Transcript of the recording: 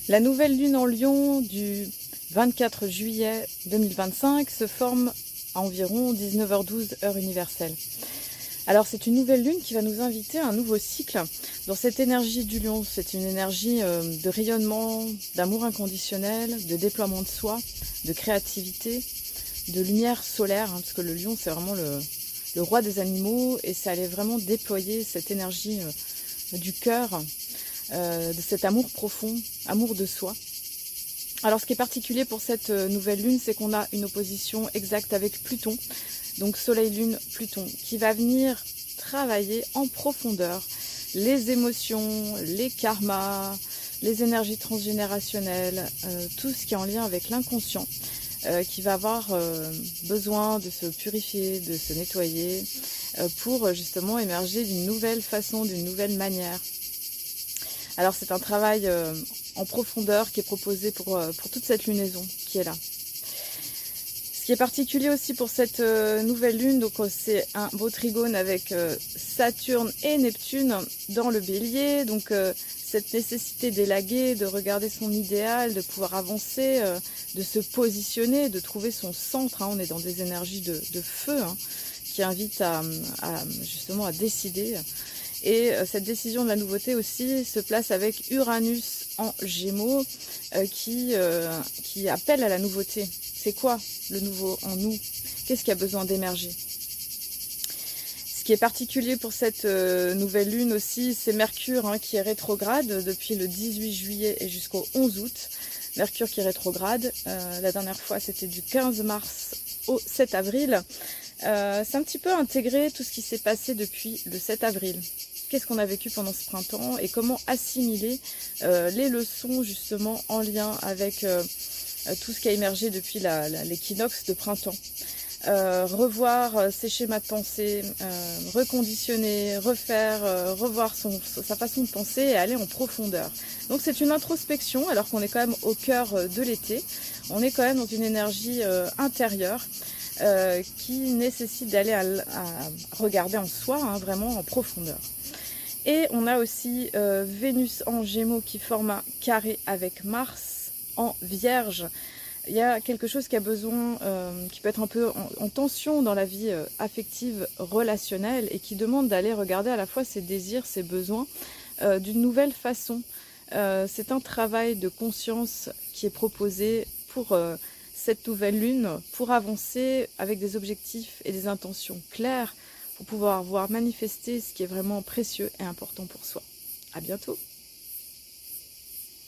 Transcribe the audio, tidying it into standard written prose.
La nouvelle lune en Lion du 24 juillet 2025 se forme à environ 19h12 heure universelle. Alors c'est une nouvelle lune qui va nous inviter à un nouveau cycle dans cette énergie du Lion. C'est une énergie de rayonnement, d'amour inconditionnel, de déploiement de soi, de créativité, de lumière solaire, parce que le Lion c'est vraiment le roi des animaux et ça allait vraiment déployer cette énergie du cœur, de cet amour profond, amour de soi. Alors ce qui est particulier pour cette nouvelle lune, c'est qu'on a une opposition exacte avec Pluton, donc Soleil, Lune, Pluton, qui va venir travailler en profondeur les émotions, les karmas, les énergies transgénérationnelles, tout ce qui est en lien avec l'inconscient, qui va avoir besoin de se purifier, de se nettoyer, pour justement émerger d'une nouvelle façon, d'une nouvelle manière. Alors c'est un travail en profondeur qui est proposé pour toute cette lunaison qui est là. Ce qui est particulier aussi pour cette nouvelle lune, donc c'est un beau trigone avec Saturne et Neptune dans le Bélier, donc cette nécessité d'élaguer, de regarder son idéal, de pouvoir avancer, de se positionner, de trouver son centre, on est dans des énergies de feu qui invitent justement à décider. Et cette décision de la nouveauté aussi se place avec Uranus en Gémeaux qui appelle à la nouveauté. C'est quoi le nouveau en nous? Qu'est-ce qui a besoin d'émerger? Ce qui est particulier pour cette nouvelle lune aussi, c'est Mercure qui est rétrograde depuis le 18 juillet et jusqu'au 11 août. Mercure qui est rétrograde, la dernière fois c'était du 15 mars au 7 avril. C'est un petit peu intégrer tout ce qui s'est passé depuis le 7 avril. Qu'est-ce qu'on a vécu pendant ce printemps et comment assimiler les leçons justement en lien avec tout ce qui a émergé depuis l'équinoxe de printemps. Revoir ses schémas de pensée, reconditionner, refaire, revoir sa façon de penser et aller en profondeur. Donc c'est une introspection alors qu'on est quand même au cœur de l'été. On est quand même dans une énergie intérieure qui nécessite d'aller à regarder en soi, vraiment en profondeur. Et on a aussi Vénus en Gémeaux qui forme un carré avec Mars en Vierge. Il y a quelque chose qui a besoin, qui peut être un peu en tension dans la vie affective, relationnelle, et qui demande d'aller regarder à la fois ses désirs, ses besoins, d'une nouvelle façon. C'est un travail de conscience qui est proposé pour cette nouvelle lune, pour avancer avec des objectifs et des intentions claires, pour pouvoir voir manifester ce qui est vraiment précieux et important pour soi. À bientôt!